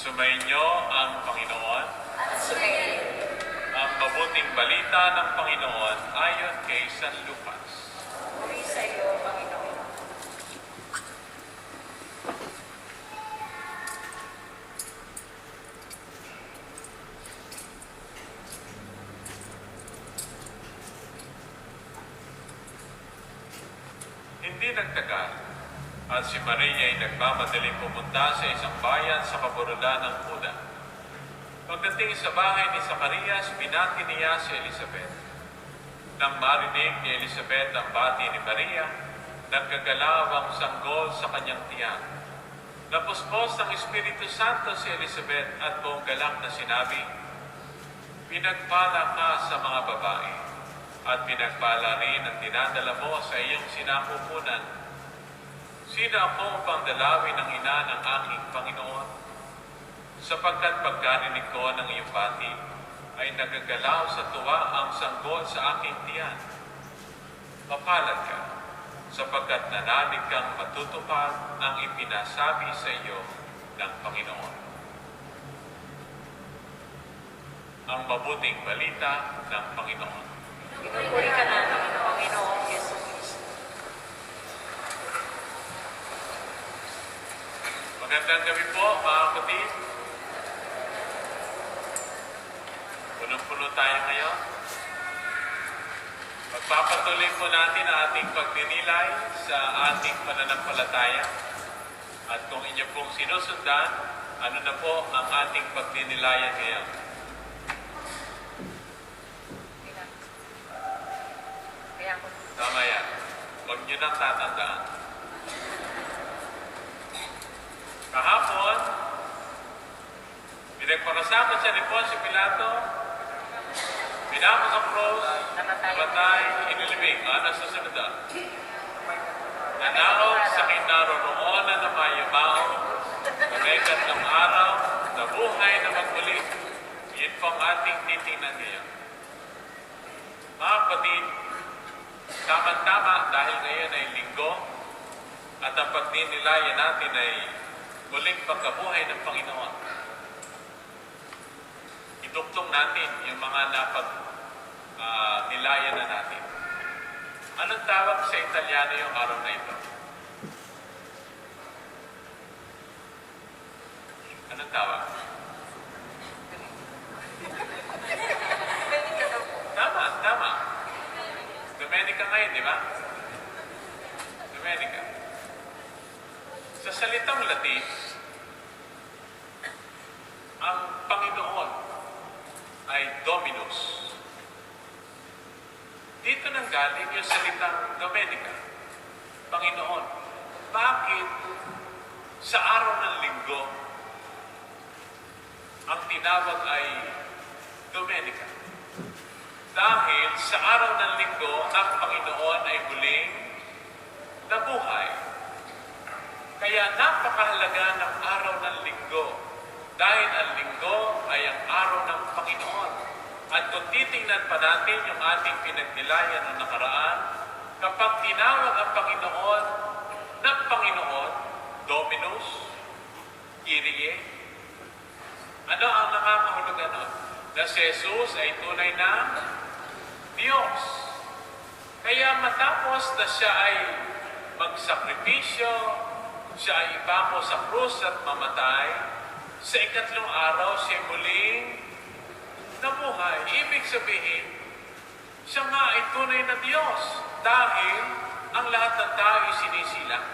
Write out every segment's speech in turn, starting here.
Sumainyo ang Panginoon. At sumayin. Ang mabuting balita ng Panginoon ayon kay San Lucas. Puri sa iyo, Panginoon. Hindi nagtagal at si Maria ay nagmamadaling pumunta sa isang bayan sa kaburulan ng Huda. Pagdating sa bahay ni Zacarias, binati niya si Elizabeth. Nang marinig ni Elizabeth ang bati ni Maria, nagkagalaw ang sanggol sa kanyang tiyan. Napuspos ng Espiritu Santo si Elizabeth at buong galak na sinabi, "Pinagpala ka sa mga babae, at pinagpala rin ang dinadala mo sa iyong sinapupunan. Sino ako upang dalawin ng ina ng aking Panginoon? Sapagkat pagkarinig ko ng iyong bati, ay nagagalaw sa tuwa ang sanggol sa aking tiyan. Mapalad ka, sapagkat nanalig kang matutupad ang ipinasabi sa iyo ng Panginoon." Ang mabuting balita ng Panginoon. Pinupuri ka namin, Panginoong Yesu Cristo. Magandang gabi po, mga kapatid. Punong-puno tayo ngayon. Magpapatuloy po natin ang ating pagninilay sa ating pananampalataya. At kung inyo pong sinusundan, ano na po ang ating pagninilayan ngayon? Tama yan. Huwag nyo nang tatandaan. Kahapon, pinagparasapan siya ni Poncio Pilato, pinamos ang cross, namatay, inilibing. Ano sa sunod doon? Nanakaw sa kinaroroonan ng mayabao, nagaykat ng araw, nabuhay na magmuli. Yan po ang ating titingnan ngayon. Mga kapatid, tama-tama dahil ngayon ay linggo at ang pagdinilayan natin ay muling pagkabuhay ng Panginoon. Iduktong natin yung mga nilayan na natin. Anong tawag sa Italiano yung araw na ito? Anong tawag? Tama. Domenica ngayon, di ba? Domenica. Sa salitang Latin, ang Panginoon ay Dominus. Dito nang galing yung salitang Domenica, Panginoon. Bakit sa araw ng linggo, ang tinawag ay Domenica? Dahil sa araw ng linggo, ang Panginoon ay muling nabuhay. Kaya napakahalaga ng araw ng linggo. Dahil ang linggo ay ang araw ng Panginoon. At kung titingnan pa natin yung ating pinagnilayan ng nakaraan, kapag tinawag ang Panginoon ng Panginoon, Dominus, Kyrie, ano ang nakakahulugan nun? Na si Jesus ay tunay na Diyos. Kaya matapos na siya ay magsakripisyo, siya ay ipako sa krus at mamatay, sa ikatlong araw siya muling nabuhay. Ibig sabihin, siya nga ay tunay na Diyos dahil ang lahat ng tao ay sinisilang.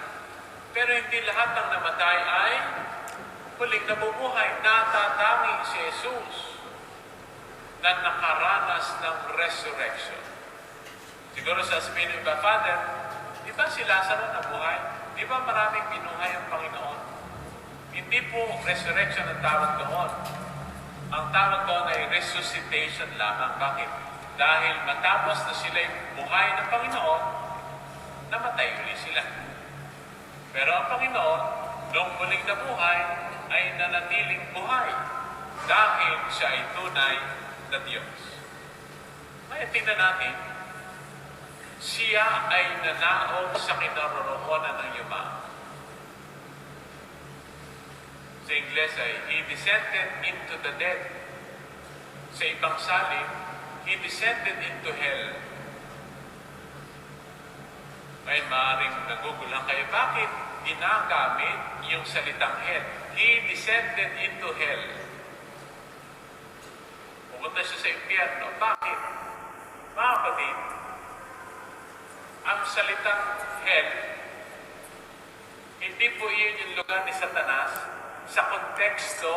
Pero hindi lahat ng namatay ay muling nabubuhay. Natatangi si Jesus na nakaranas ng resurrection. Siguro sasabihin ng iba, Father, di ba si Lazaro nabuhay? Di ba maraming binuhay ang Panginoon? Hindi po resurrection ang tawag doon. Ang tawag doon ay resuscitation lamang. Bakit? Dahil matapos na sila'y buhay ng Panginoon, namatay uli sila. Pero ang Panginoon, nung muling nabuhay, ay nanatiling buhay dahil siya ay tunay na Diyos. Kaya tingnan natin, siya ay nanaog sa kinaroroonan ng yuma. Sa Ingles ay, He descended into the dead. Sa ibang salin, He descended into hell. Ngayon, maaaring naguguluhan kayo, bakit ginagamit yung salitang hell? He descended into hell. Pumunta siya sa impyerno. Bakit? Mga kapatid, ang salitang hell, hindi po iyon yung lugar ni Satanas sa konteksto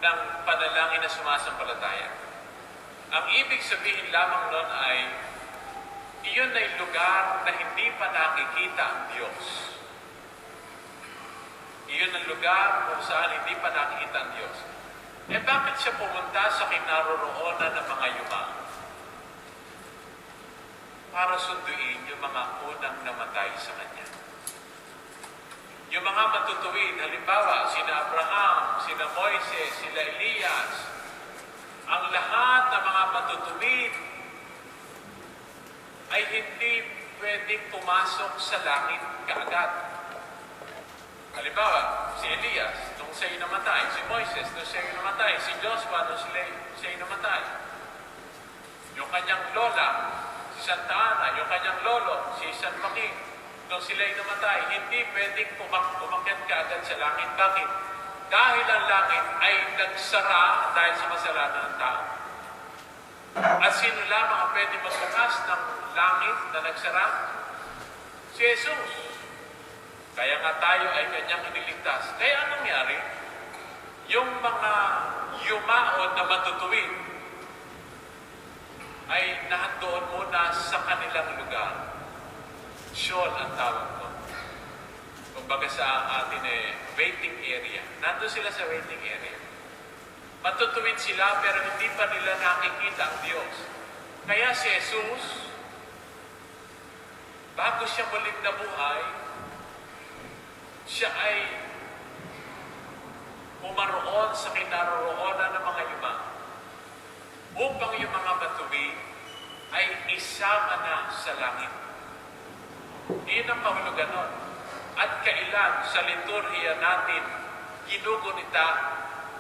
ng panalangin na sumasampalataya. Ang ibig sabihin lamang nun ay, iyon ay lugar na hindi pa nakikita ang Diyos. Iyon ang lugar kung saan hindi pa nakikita ang Diyos. Eh bakit siya pumunta sa kinaroroonan ng mga yuma? Para sunduin yung mga unang namatay sa Kanya. Yung mga matutuwid, halimbawa, sina Abraham, sina Moises, sila Elias, ang lahat ng mga matutuwid ay hindi pwedeng pumasok sa langit kaagad. Halimbawa, si Elias, nung siya'y namatay, si Moises, nung siya'y namatay, si Joshua, nung siya'y namatay. Yung kanyang lola, si Santa Ana, yung kanyang lolo, si San Joaquin, nung sila'y namatay, hindi pwedeng umakyat kaagad sa langit. Bakit? Dahil ang langit ay nagsara dahil sa kasalanan ng tao. At sino lamang ang pwede magbukas ng langit na nagsara? Si Jesus. Kaya nga tayo ay kanyang iniligtas. Kaya anong nangyari? Yung mga yumaon na matutuwid ay nahandoon muna sa kanilang lugar. Sheol ang tawag ko. Kumbaga sa atin waiting area. Nandun sila sa waiting area. Matutuwid sila pero hindi pa nila nakikita ang Diyos. Kaya si Jesus, bago siya muling nabuhay, siya ay umaroon sa kinaroroonan ng mga yuma upang yung mga matuwid ay isama na sa langit. Iyon ang kahulugan nun. At kailan sa liturhiya natin ginugunita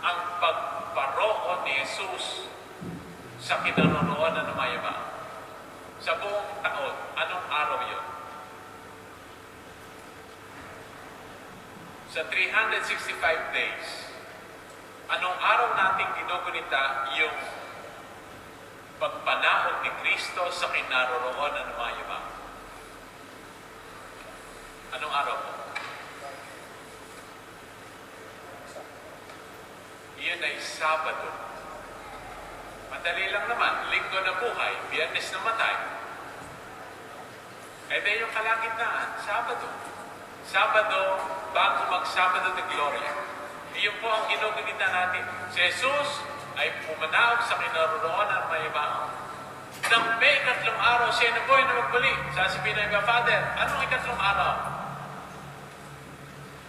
ang pagparoon ni Jesus sa kinaroroonan ng mga yuma. Sa buong taon, anong araw yun? Sa 365 days, anong araw natin ginugunita yung pagpanahon ni Kristo sa kinaroroonan ng mga yuma? Anong araw po? Iyon ay Sabado. Madali lang naman. Linggo na buhay, Biyernes na matay. Eh di yung kalagitnaan, Sabado. Sabado, bago mag-Sabado de Gloria. Iyon po ang ginugunita natin. Si Jesus ay pumanahog sa kinaroroonan ng mga iba. Nang may ikatlong araw, siya na buhay na magbalik. Sasabihin ng iba, Father, anong ikatlong araw?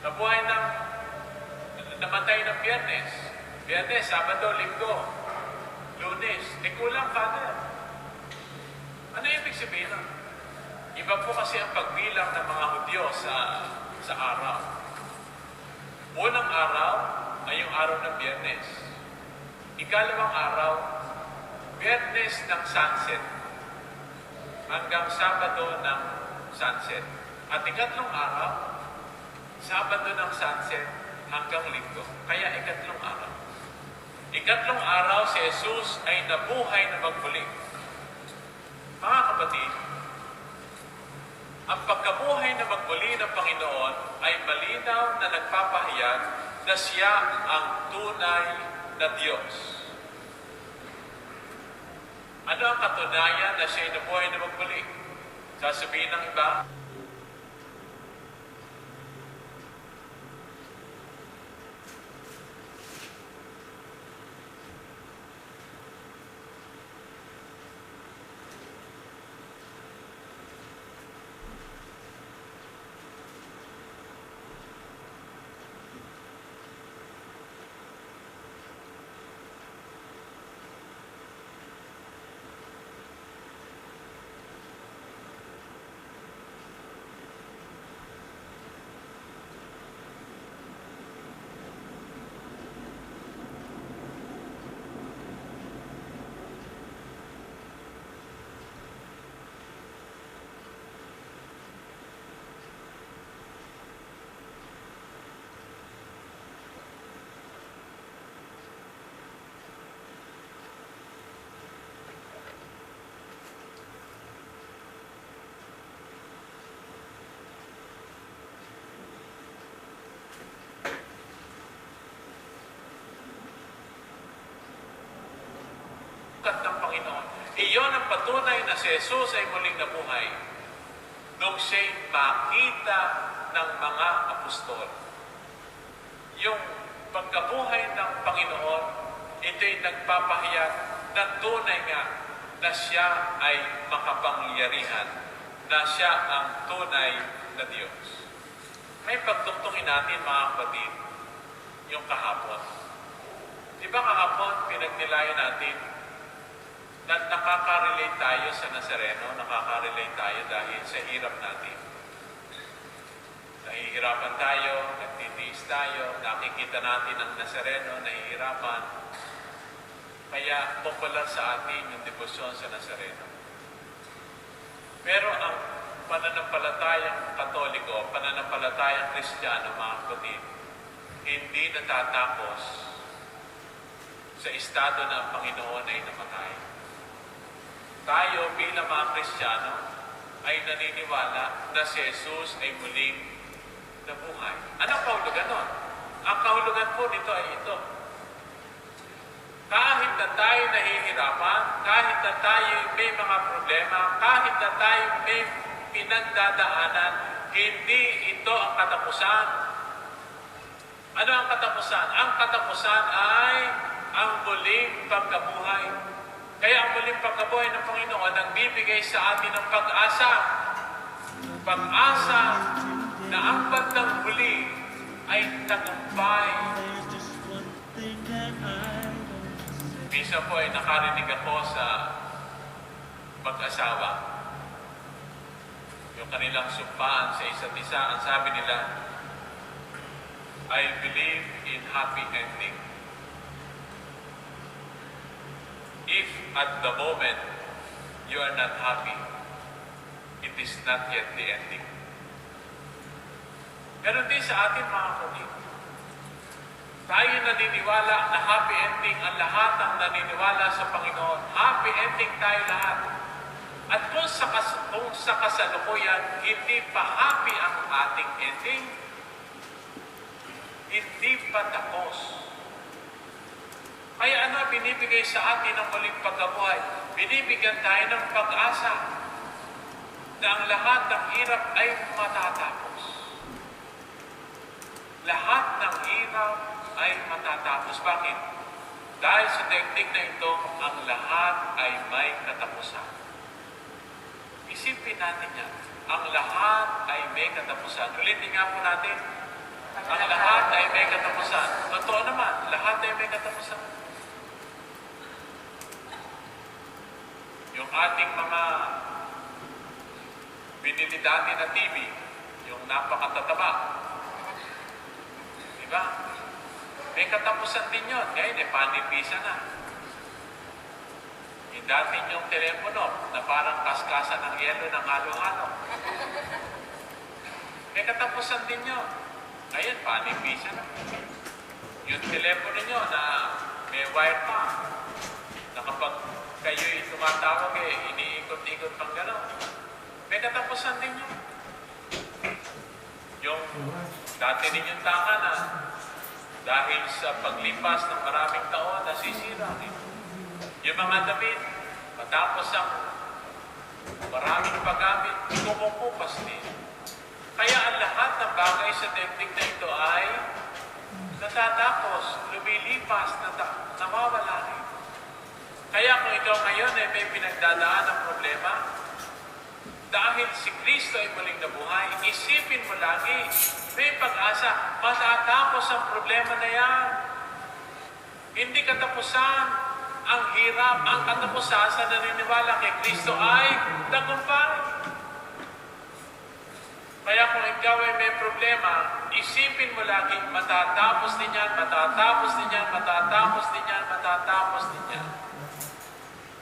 Nabuhay ng namatay ng Biyernes. Biyernes, Sabado, Linggo, Lunes. Di kulang, Father. Ano ibig sabihin? Iba po kasi ang pagbilang ng mga Hudyo sa araw. Unang araw ay yung araw ng Biyernes. Ikalawang araw, Biyernes ng sunset hanggang Sabado ng sunset. At ikatlong araw, Sabado ng sunset hanggang Linggo. Kaya ikatlong araw. Ikatlong araw si Jesus ay nabuhay na magbuli. Mga kapatid, ang pagkabuhay na magbuli ng Panginoon ay malinaw na nagpapahayag na siya ang tunay na Diyos. Ano ang katunayan na siya ay nabuhay na magbuli? Sasabihin ng iba, Panginoon. Iyon ang patunay na si Jesus ay muling nabuhay nung siya'y makita ng mga apostol. Yung pagkabuhay ng Panginoon, ito'y nagpapahayag na tunay nga na siya ay makapangyarihan, na siya ang tunay na Diyos. May pagtungtungin natin, mga kapatid, yung kahapon. Di ba kahapon, pinagnilayan natin na nakaka-relate tayo sa Nazareno, nakaka-relate tayo dahil sa hirap natin. Nahihirapan tayo, nagtitiis tayo, nakikita natin ang Nazareno, nahihirapan. Kaya popular sa atin yung debosyon sa Nazareno. Pero ang pananampalatayang Katoliko, pananampalatayang Kristiyano, mga kapatid, hindi natatapos sa estado na ang Panginoon ay namatay. Tayo bilang mga Kristiyano ay naniniwala na si Jesus ay muling nabuhay. Anong kahulugan nun? Ang kahulugan po nito ay ito. Kahit na tayo nahihirapan, kahit na tayo may mga problema, kahit na tayo may pinagdadaanan, hindi ito ang katapusan. Ano ang katapusan? Ang katapusan ay ang muling pagkabuhay. Kaya ang muling pagkabuhay ng Panginoon ang bibigay sa atin ng pag-asa. Pag-asa na ang bandang huli ay tagumpay. Minsan po ay nakarinig ako sa mag-asawa. Yung kanilang sumpaan sa isa't isa, ang sabi nila, I believe in happy ending. If at the moment you are not happy, it is not yet the ending. Ganon din sa atin, mga kapatid. Tayo naniniwala na happy ending ang lahat ang naniniwala sa Panginoon. Happy ending tayo lahat. At kung sa kasalukuyan, hindi pa happy ang ating ending, hindi pa tapos. Kaya ano binibigay sa atin ng muling pagkabuhay? Binibigyan tayo ng pag-asa na ang lahat ng hirap ay matatapos. Lahat ng hirap ay matatapos. Bakit? Dahil sa daigdig na ito, ang lahat ay may katapusan. Isipin natin yan. Ang lahat ay may katapusan. Ulitin nga po natin. Ang lahat ay may katapusan. Totoo naman, lahat ay may katapusan. Yung ating mga binili dati na TV, yung napakatataba. Diba? May katapusan din yun. Ngayon, panipisa na. Yung dati yung telepono na parang kaskasa ng yelo ng halo-halo. May katapusan din yun. Ngayon, panipisa na. Yung telepono nyo na may wire pa, na kapag kayo'y tumatawag iniikot-ikot pang gano'n. May katapusan din yun. Yung dati ninyong takanan, dahil sa paglipas ng maraming taon, nasisira. Yung mga damit, matapos ang maraming paggamit, kumukupas din. Kaya ang lahat ng bagay sa daigdig na ito ay natatapos, lumilipas, nawawala rin. Kaya kung ikaw ngayon ay may pinagdadaan ng problema, dahil si Kristo ay muling nabuhay, isipin mo lagi, may pag-asa, matatapos ang problema na yan. Hindi katapusan ang hirap, ang katapusan sa naniniwala kay Kristo ay tagumpay. Kaya kung ikaw ay may problema, isipin mo lagi, matatapos din yan, matatapos din yan, matatapos din yan, matatapos din yan.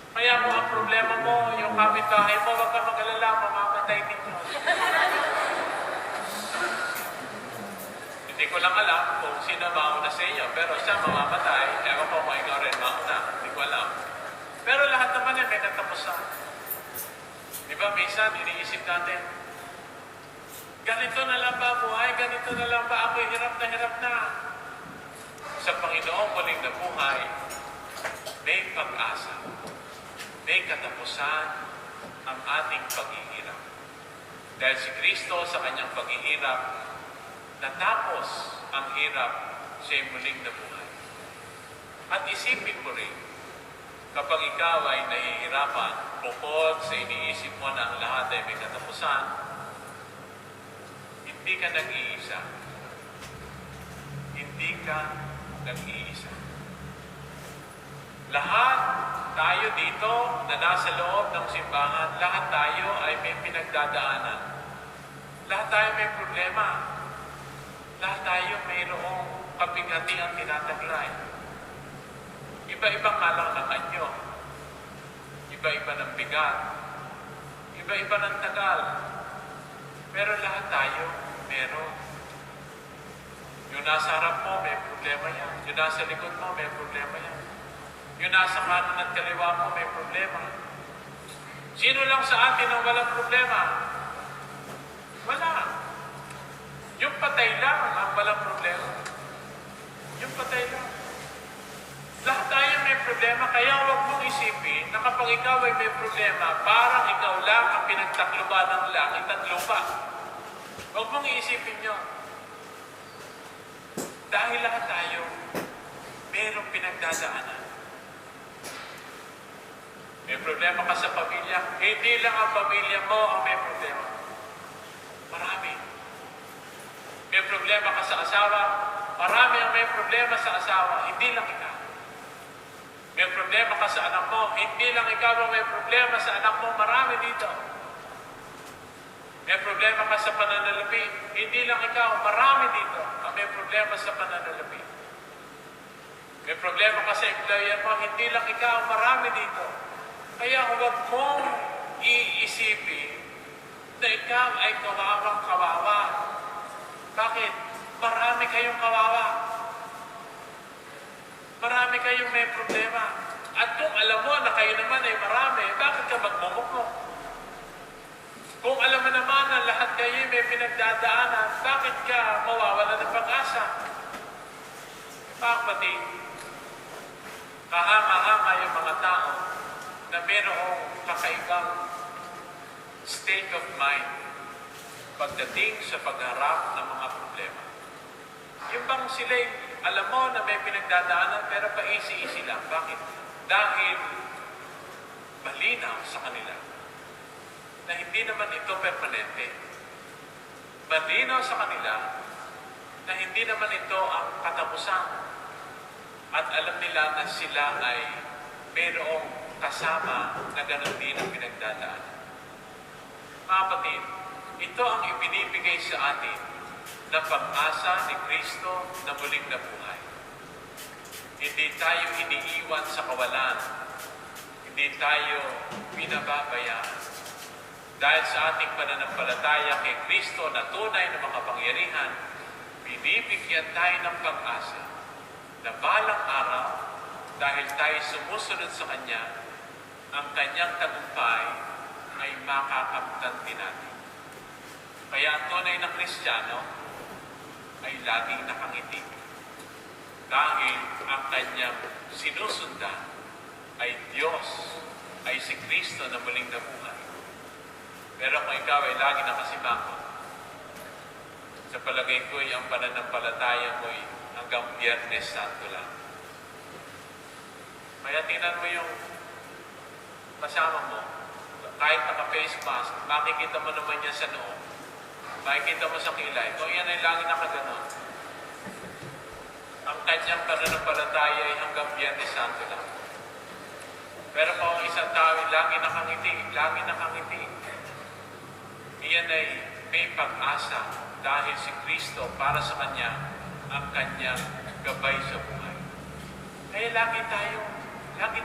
Kaya kung ang problema mo, yung kapitbahay mo, huwag ka mag-alala, mamamatay din mo. Hindi ko lang alam kung sino mauna sa inyo, pero siya mamamatay, ewan ko kung ikaw rin mauna, hindi ko alam. Pero lahat naman yan may katapusan. Di ba, minsan, iniisip natin, ganito na lang ba buhay, ganito na lang ba ako, hirap na. Sa Panginoong muling nabuhay, may pag-asa. may katapusan ang ating paghihirap. Dahil si Kristo sa kanyang paghihirap, natapos ang hirap, siya'y muling nabuhay. At isipin mo rin, kapag ikaw ay nahihirapan, bukod sa iniisip mo na ang lahat ay may katapusan, hindi ka nag-iisa. Hindi ka nag-iisa. Lahat tayo dito na nasa loob ng simbahan, lahat tayo ay may pinagdadaanan. Lahat tayo may problema. Lahat tayo mayroong kabighatiang tinataglay. Iba-ibang nga ng anyo. Iba-iba ng bigat. Iba-iba ng tagal. Pero lahat tayo meron. Yung nasa harap mo, may problema yan. Yung nasa likod mo, may problema yan. Yung nasa kanan at kaliwa mo, may problema. Sino lang sa atin ang walang problema? Wala. Yung patay lang ang walang problema. Yung patay lang. Lahat tayo may problema, kaya huwag mong isipin na kapag ikaw ay may problema, parang ikaw lang ang pinagtakluban ng langit at lupa. Huwag mong iisipin yun. Dahil lahat tayo mayroong pinagdadaanan. May problema ka sa pamilya, hindi lang ang pamilya mo ang may problema. Marami. May problema ka sa asawa, marami ang may problema sa asawa, hindi lang ikaw. May problema ka sa anak mo, hindi lang ikaw ang may problema sa anak mo, marami dito. May problema ka sa pananalapi, hindi lang ikaw, marami dito ang may problema sa pananalapi. May problema ka sa employer mo, hindi lang ikaw, marami dito. Kaya huwag mong iisipin na ikaw ay kawawang kawawa. Bakit? Marami kayong kawawa. Marami kayong may problema. At kung alam mo na kayo naman ay marami, bakit ka magmumukmok? Kung alam mo naman na lahat kayo may pinagdadaanan, bakit ka mawawala ng pag-asa? Kapatid, kahanga-hanga yung mga tao na mayroong kakaibang state of mind pagdating sa pagharap ng mga problema. Yung bang sila'y alam mo na may pinagdadaanan pero paisi-isi lang. Bakit? Dahil malinaw sa kanila na hindi naman ito permanente. Malinaw sa kanila na hindi naman ito ang katapusan. At alam nila na sila ay mayroong kasama na ganun din ang pinagdadaanan. Mga kapatid, ito ang ibinibigay sa atin ng pag-asa ni Kristo na muling nabuhay. Hindi tayo iniiwan sa kawalan. Hindi tayo pinababayaan. Dahil sa ating pananampalataya kay Kristo na tunay na makapangyarihan, binibigyan tayo ng pag-asa na balang araw, dahil tayo sumusunod sa Kanya, ang Kanyang tagumpay ay makakamtan din natin. Kaya ang tunay na Kristiyano ay laging nakangiti. Dahil ang Kanyang sinusundan ay Diyos, ay si Kristo na muling nabuhay. Pero kung ikaw ay lagi nakasimangot, sa palagay ko ay ang pananampalataya mo ay hanggang Biyernes Santo lang. Kaya tingnan mo yung kasama mo, kahit naka-face mask, makikita mo naman yan sa noo. Makikita mo sa kilay. Kung yan ay lagi nakaganon, ang kanyang pananampalataya ay hanggang Biyernes Santo lang. Pero kung isang tao ay lagi nakangiti, iyan ay may pag-asa dahil si Kristo para sa Kanya ang Kanyang gabay sa buhay. Kaya lagi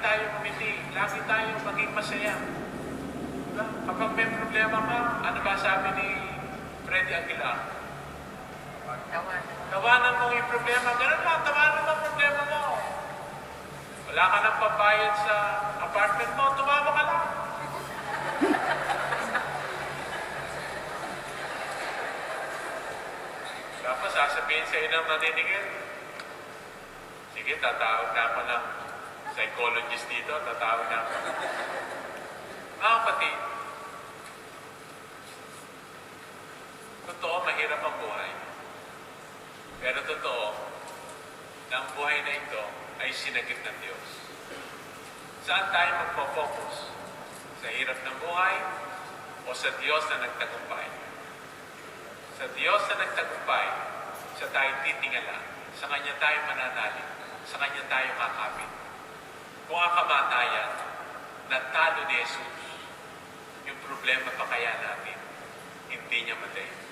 tayo umiti, lagi tayo maging masaya. Diba? Kapag may problema ka, ano ba sabi ni Freddy Aguilar? Tawanan mo yung problema. Ganun lang, tawanan mo ang problema mo. Wala ka nang pambayad sa apartment mo, tumawa ka lang. Tapos sasabihin sa inang naniningil, sige, tatawag na ako ng psychologist dito, tatawag na ako. Mga kapatid, totoo, mahirap ang buhay. Pero totoo, na ang buhay na ito ay sinagip ng Diyos. Saan tayo magpo-focus? Sa hirap ng buhay o sa Diyos na nagtagumpay? Sa Diyos na nagtagumpay, sa tayo titingala, sa Kanya tayo mananalig, sa Kanya tayo kakapit. Kung ang kamatayan, natalo ni Jesus, yung problema pa kaya natin, hindi niya matay.